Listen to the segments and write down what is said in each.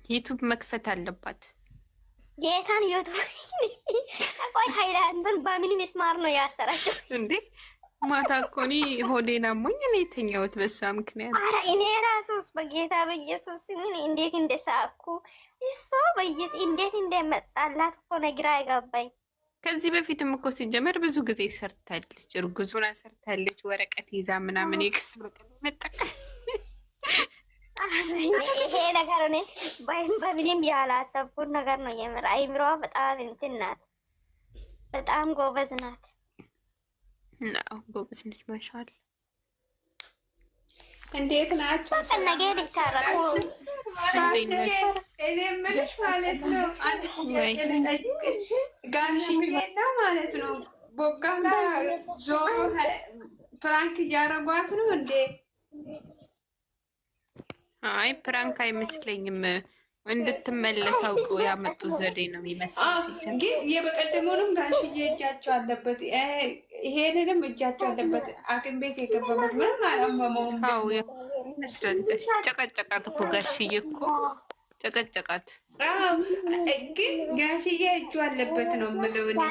ዩቱብ መክፈት አለባት። ጌታን ዩቱብ አቆይ ሃይላንዱን በምን ምስማር ነው ያሰራቸው እንዴ? ማታ እኮ እኔ ሆዴን አሞኝ ነው የተኛሁት በሷ ምክንያት። ኧረ እኔ ራሱስ በጌታ በኢየሱስ ምን እንዴት እንደሳኩ እሷ በኢየሱስ እንዴት እንደመጣላት እኮ ነግራ አይገባኝ። ከዚህ በፊትም እኮ ሲጀመር ብዙ ጊዜ ሰርታለች፣ እርጉዙን ሰርታለች፣ ወረቀት ይዛ ምናምን ኤክስ ወረቀት መጣች። ይሄ ነገር ነው በምንም ያላሰብኩት ነገር ነው። የምር አይምሮ በጣም እንትን ናት፣ በጣም ጎበዝ ናት። ጎበዝ ነች ማሻአላ። እንዴት ናችሁ? ነገ ሊታረቁ እኔ የምልሽ ማለት ነው አንድ ጥያቄ ልጠይቅሽ። ጋሽዬና ማለት ነው ቦጋላ ዞሮ ፕራንክ እያረጓት ነው እንዴ? አይ ፕራንክ አይመስለኝም። እንድትመለስ አውቀው ያመጡት ዘዴ ነው የሚመስለው። ግን የበቀደሙንም ጋሽዬ እጃቸው አለበት፣ ይሄንንም እጃቸው አለበት። ሐኪም ቤት የገባበት ምንም አላመመውም። አዎ ይመስላል። ጨቀጨቃት እኮ ጋሽዬ እኮ ጨቀጨቃት። ግን ጋሽዬ እጁ አለበት ነው የምለው እኔ።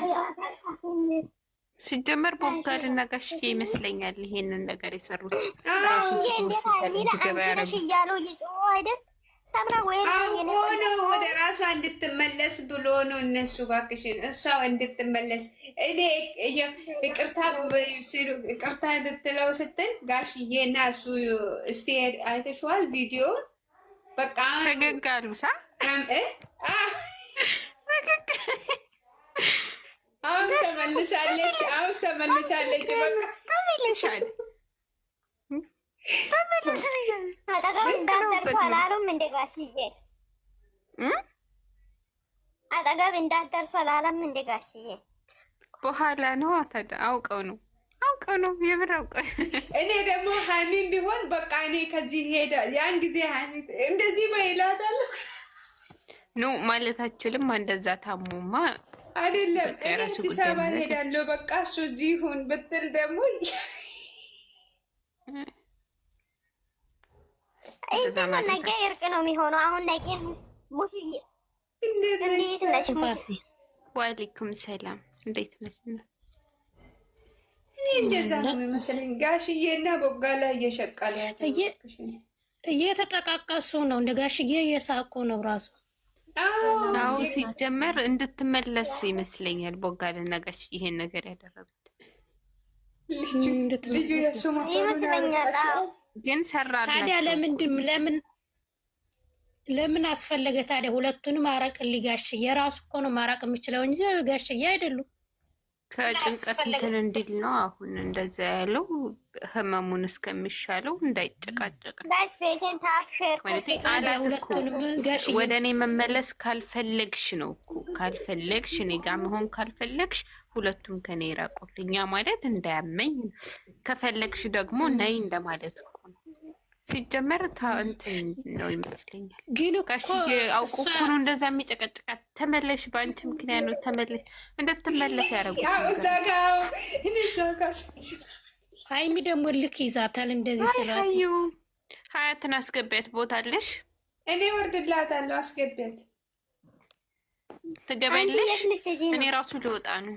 ሲጀመር ቦጋልና ጋሽዬ ይመስለኛል ይሄንን ነገር የሰሩት። እያሉ እየጮሁ አይደል ሰምራ ወይ ነው ወደ ራሷ እንድትመለስ ብሎ ነው እነሱ። እባክሽን እሷ እንድትመለስ እኔ ይቅርታ እንድትለው ስትል ጋሽዬና እሱ እስቲ አይተሽዋል ቪዲዮን? በቃ ፈገግ አሉ ሳ አሁን ተመልሳለች። በቃ ተመልሻለች። አጠገብ እንዳትደርሱ አላሉም እንደ ጋሽዬ? አጠገብ እንዳትደርሱ አላለም እንደ ጋሽዬ? በኋላ ነው አውቀው ነው የምር አውቀው። እኔ ደግሞ ሀሚን ቢሆን በቃ እኔ ከዚህ ሄዳ ያን ጊዜ ሀሚ እንደዚህ በይላታል ኖ ማለት አችልም። እንደዛ ታሙማ አይደለም እኔ አዲስ አበባ ሄዳለሁ በቃ እሱ እዚህ ይሁን ብትል ደግሞ ነገ እርቅ ነው የሚሆነው። አሁን ነገ ሙሽዬ እንዴት ነሽ? ወአለይኩም ሰላም እንዴት ነሽ? እኔ እንደዛ ነው የሚመስለኝ። ጋሽዬና ቦጋላ እየሸቀሏት እየተጠቃቀሱ ነው። እንደ ጋሽዬ እየሳቁ ነው ራሱ። አዎ ሲጀመር እንድትመለስ ይመስለኛል ቦጋልና ጋሽዬ ይሄን ነገር ያደረጉት ልጁ የሱ ይመስለኛል። ግን ሰራላችሁ። ታዲያ ለምን አስፈለገ ታዲያ? ሁለቱንም ማራቅልኝ ጋሽዬ የራሱ እኮ ነው ማራቅ የሚችለው እንጂ ጋሽዬ አይደሉም። ከጭንቀት እንትን እንዲል ነው አሁን እንደዛ ያለው፣ ህመሙን እስከሚሻለው እንዳይጨቃጨቅ ወደ እኔ መመለስ ካልፈለግሽ ነው እኮ ካልፈለግሽ፣ እኔ ጋር መሆን ካልፈለግሽ ሁለቱም ከኔ ይራቁልኛ ማለት እንዳያመኝ፣ ከፈለግሽ ደግሞ ነይ እንደማለት እኮ ነው። ሲጀመር እንትን ነው ይመስለኛል። ግን ጋሽዬ አውቆ እኮ ነው እንደዛ የሚጨቀጭቃት። ተመለሽ፣ በአንቺ ምክንያት ነው ተመለሽ፣ እንድትመለስ ያደረጉት። ሀይሚ ደግሞ ልክ ይዛታል እንደዚህ ስላት። ሀያትን አስገቢያት፣ ቦታ አለሽ። እኔ ወርድላታለሁ፣ አስገቢያት። ትገቢያለሽ? እኔ ራሱ ልወጣ ነው።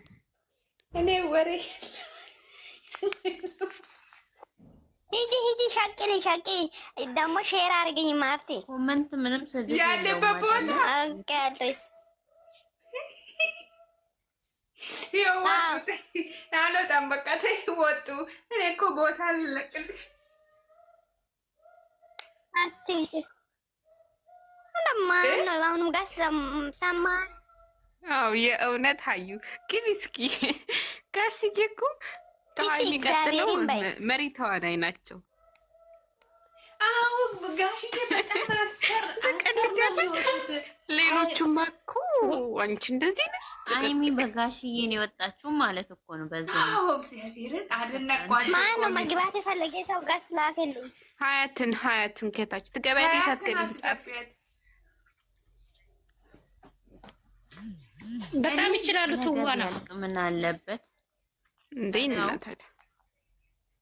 እኔ ወሬ ሂጂ ሻቅሪ ደግሞ ሼር አድርገኝ ማርቴ። ኮመንት ምንም ያለበት ቦታ አውቃለሁ። አልወጣም በቃ ተይ ወጡ። እኔ እኮ ቦታ አልለቅልሽ። አትሂጂ ለማን ነው አሁንም ጋር ሰማ። አዎ የእውነት ሀዩ ግቢ እስኪ። ጋሽዬ እኮ የሚቀጥለው መሪ ተዋናይ ናቸው። አዎ ጋሽዬ በጣም ሌሎቹማ እኮ አንቺ እንደዚህ ነሽ። ሀይሚ በጋሽዬ ነው የወጣችሁ ማለት እኮ ነው። በዛ እግዚአብሔርን አደነቋቸው። ማን ነው መግባት የፈለገ ሰው ጋር ስላከልኝ ሀያትን ከታች ትገቢያለሽ አትገቢም? ጻፊያት በጣም ይችላሉ። ትዋና ምን አለበት እንዴ እናታታ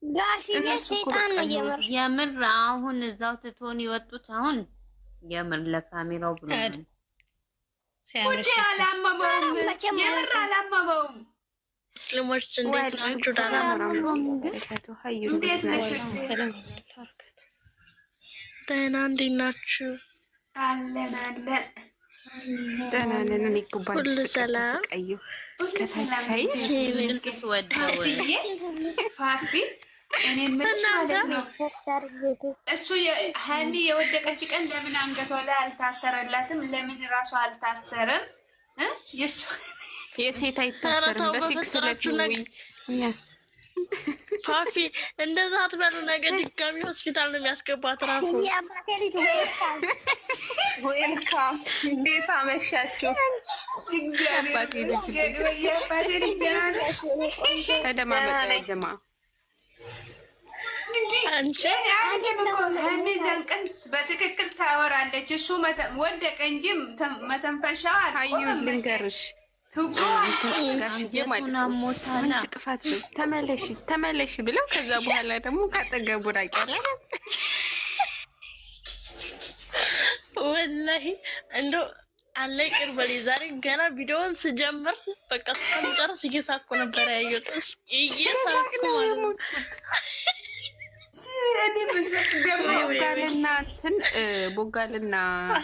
ጋሽዬ ሰይጣን ነው የምር። አሁን እዛው ትቶን የወጡት አሁን የምር ለካሜራው ብሎ ውዴ አላመመውም፣ የምር አላመመውም። ሙስሊሞች እንዴት ናችሁ? እንዴት ነሽ? ደህና እንዴት ናችሁ? አለን አለን ደህና ነን። እኔ እኮ ሁሉ ሰላም ከታች ሳይሽ ልክስ ወደው ፋፊ እኔ ምን ማለት ነው እሱ ሀኒ የወደቀች ቀን ለምን አንገቷ ላይ አልታሰረላትም? ለምን ራሷ አልታሰረም? የሱ የሴት አይታሰርም በሲክስ ለፊውይ ፋፊ እንደዛ አትበሉ። ነገር ድጋሚ ሆስፒታል ነው የሚያስገባት። ራሱ ዌልካም እንዴት አመሻችሁ? ተደማመጠ ጀማ አንቺ ሀሚዛን ቀን በትክክል ታወራለች። እሱ ወደቀ እንጂ መተንፈሻው አዩ ልንገርሽ አንቺ ጥፋት ነው ተመለሽ ብለው ከዛ በኋላ ደግሞ ካጠገቡ ራቅ ያለ ወላሂ እንደው አለ ቅርበል ዛሬ ገና ቪዲዮውን ስጀምር በቃ እስከምጨርስ እየሳኩ ነበር ያየሁት። እየሳኩ ቦጋልና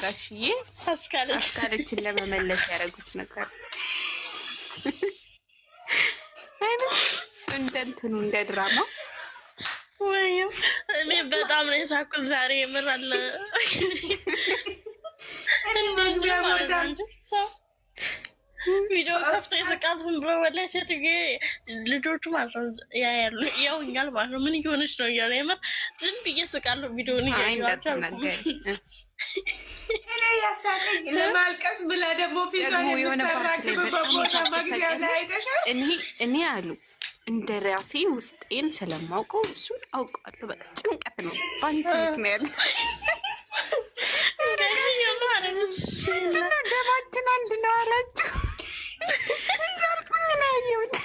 ጋሽዬ አስካለችን ለመመለስ ያደረጉት ነገር እንደ እንትኑ እንደ ድራማ ወይም እኔ በጣም ነው የሳኩት ዛሬ። የምር አለ ቪዲዮ ከፍቶ ይስቃል ዝም ብሎ ወላሂ። ሴትዬ ልጆቹ ማለት ነው ያውኛል ማለት ነው ምን እየሆነች ነው እያለ የምር ዝም ብዬ ስቃለሁ። ቪዲዮን እያዩዋቸው ለማልቀስ ብላ ደግሞ ፊቷን የምታራግብበት ቦታ መግቢያ ላይ አይተሻል? እኔ አሉ እንደ ራሴ ውስጤን ስለማውቀው እሱን አውቀዋለሁ። በቃ ጭንቀት ነው ባንቺ ምክንያት ደማችን አንድ ነው አላችሁ እያልኩኝ ነው ያየሁት።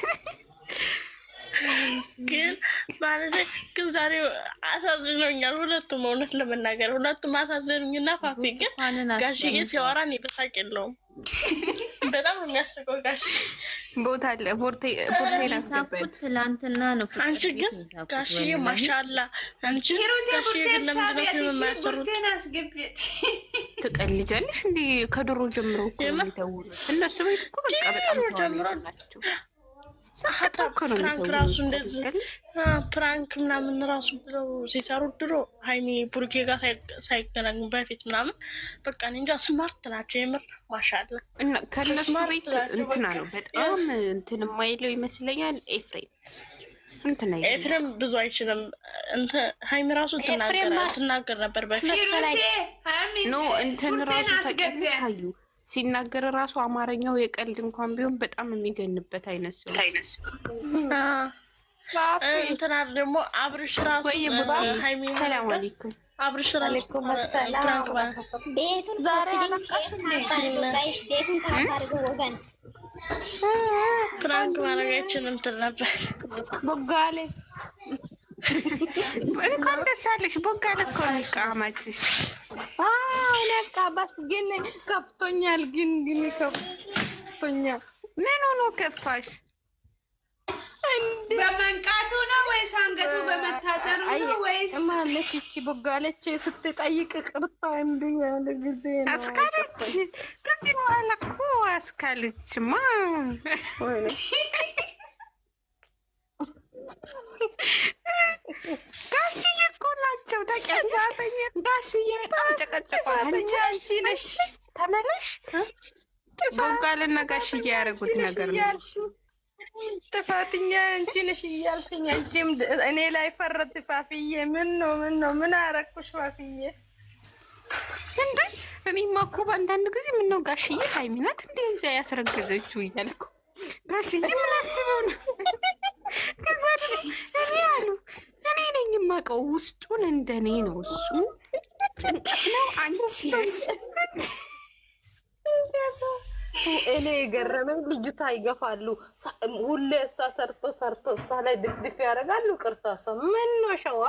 ግን ማለት ግን ዛሬ አሳዝኖኛል ሁለቱም። እውነት ለመናገር ሁለቱም አሳዝኑኝና ፋፊ ግን ጋሽዬ ሲያወራ እኔ በሳቅ የለውም። በጣም ነው የሚያስቀው ጋሽዬ። ቦታ አለ ፖርቴን አስገበት ትላንትና ነው። አንቺ ግን ጋሽዬ ማሻአላ አንቺ ጋሽዬ ግን ለምንድን ነው የማያሰሩት? ትቀልጃለሽ እንዴ? ከድሮ ጀምሮ እኮ ነው የሚደውሉት እነሱ ቤት እኮ በቃ በጣም ጀምሮ ናቸው። ፕራንክ ራሱ እንደዚህ ፕራንክ ምናምን ራሱ ብለው ሲሰሩ ድሮ ሀይሚ ቡርጌ ጋር ሳይገናኙ በፊት ምናምን በቃ እንጃ ስማርት ናቸው የምር ማሻአላ። እና ከነሱ ቤት እንትና ነው በጣም እንትን የማይለው ይመስለኛል ኤፍሬም ብዙ አይችልም። ሀይሚ ራሱ ትናገር ነበር በፊት ኖ እንትን ራሱ ተቀምጣዩ ሲናገር ራሱ አማርኛው የቀልድ እንኳን ቢሆን በጣም የሚገንበት አይነት ሰው እንትና ደግሞ አብርሽ ራሱ ሀይሚ ሰላም አለይኩም አብርሽ ራሱ ቤቱን ዛሬ ቤቱን ታባርጉ ወገን ፍራንክ ማድረጋችንም ትል ነበር። ቦጋሌ እንኳን ደስ አለሽ ቦጋሌ እኮ ነው ቃማችሽ። ነቃባስ ግን ከፍቶኛል። ግን ከፍቶኛል። ምን ሆኖ ከፋሽ? በመንቃቱ ነው ወይስ አንገቱ በመታሰሩ ነው ወይስ ማለች? እቺ ቦጋለች ስትጠይቅ ቅርታ እንዴ ያለ ጊዜ ነው አስካለች። ከዚህ በኋላ እኮ አስካለችማ ወይ ጋሽዬ እኮ ናቸው ታውቂያለሽ። ጋሽዬ በጣም ጨቀጨቋት። አንቺ ነሽ ተመለሽ። ቦጋልና ጋሽዬ ያደረጉት ነገር ነው። ጥፋተኛ አንቺ ነሽ እያልሽኝ አንቺም እኔ ላይ ፈረድ። ፋፍዬ ምን ነው ምን አረኩሽ ፋፍዬ? እንዴ እኔማ እኮ በአንዳንድ ጊዜ ምነው ጋሽዬ ሀይሚ ናት እንደ እዛ ያስረገዘችው እያልኩ ጋሽዬ ምን አስበው ነው? ከዛ እኔ አሉ እኔ ነኝ የማውቀው ውስጡን እንደኔ ነው። እሱ ጭንቀት ነው። አንቺ እኔ የገረመኝ ልጅቷ ይገፋሉ ሁሌ እሷ ሰርቶ እሷ ላይ ድፍድፍ ያደርጋሉ። ቅርታ ሰው ምን ነው ሸዋ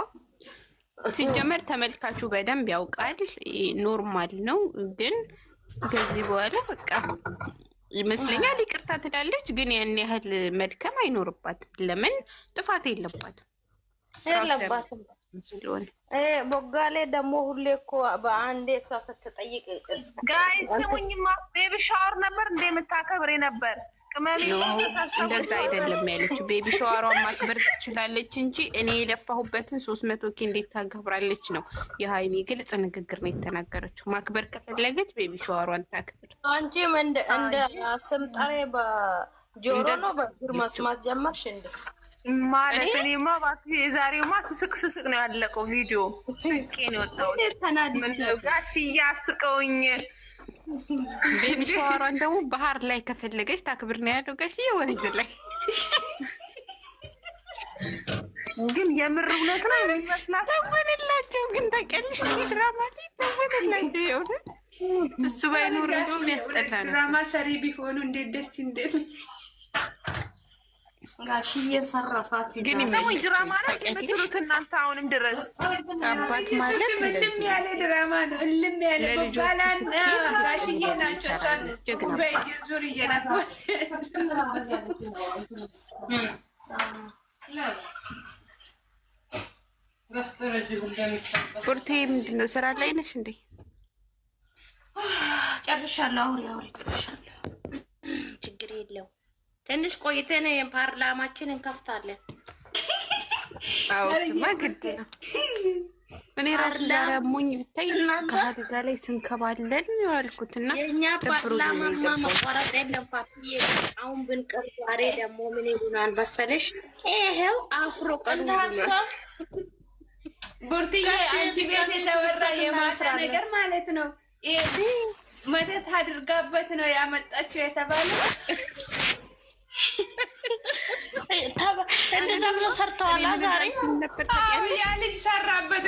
ሲጀመር ተመልካቹ በደንብ ያውቃል። ኖርማል ነው። ግን ከዚህ በኋላ በቃ ይመስለኛል ይቅርታ ትላለች። ግን ያን ያህል መድከም አይኖርባትም። ለምን ጥፋት የለባትም ስለሆነ ቦጋሌ ደግሞ ሁሌ እኮ በአንዴ እሷ ስትጠይቅ ጋይስ ስሙኝማ፣ ቤቢ ሻወር ነበር እንደምታከብሬ ነበር። እንደዛ አይደለም ያለችው። ቤቢ ሻወሯን ማክበር ትችላለች እንጂ እኔ የለፋሁበትን 300 ኬ እንዴት ታከብራለች ነው የሀይሚ ግልጽ ንግግር ነው የተናገረችው። ማክበር ከፈለገች ቤቢ ሻወሯን ታክብር። አንቺም እንደ ስምጠሬ በጆሮ ነው በእግር መስማት ጀመርሽ እንዴ? ማለት እኔማ እባክህ የዛሬውማ ስስቅ ነው ያለቀው። ቪዲዮ ስቄ ነው የወጣሁት። ጋሽዬ አስቀውኝ። ቤቢ ሻወሯን ደግሞ ባህር ላይ ከፈለገች ታክብር ነው ያለው ጋሽዬ። ወንዝ ላይ ግን የምር እውነት ነው የሚመስላት። ተወንላቸው ግን ታውቂያለሽ፣ ድራማ ላይ ተወንላቸው። የሆነ እሱ ባይኖር እንደውም ያስጠላ ነው። ድራማ ሰሪ ቢሆኑ እንዴት ደስ እንደሚል ጋሽዬ ሰረፋት። ግን ወይ ድራማ ነው የምትሉት እናንተ አሁንም ድረስ? አባት ማለት እልም ያለ ድራማ ነው። እልም ያለ ቦጋላን ጋሽዬ ናቸው። እሷን በየዙር እየነፋት ቡርቴ ምንድን ነው ስራ ላይ ነሽ እንዴ? ጨርሻለሁ። አውሪ ጨርሻለሁ። ችግር የለው። ትንሽ ቆይተን ፓርላማችን እንከፍታለን። አዎ ስማ ግድ ነው። እኔ ራሱ ዛሬ አሞኝ ብታይ ከአልጋ ላይ ስንከባለን ያልኩትና የኛ ፓርላማማ መቋረጥ የለም። ፓፒዬ አሁን ብንቀር ዛሬ ደግሞ ምን ይሉናል መሰለሽ? ይሄው አፍሮ ቀኑ ቡርትዬ አንቺ ቤት የተወራ የማታ ነገር ማለት ነው። ይሄ መተት አድርጋበት ነው ያመጣችው የተባለው። እንደዛ ብሎ ሰርተዋል። ዛሬ ያ ልጅ ሰራበት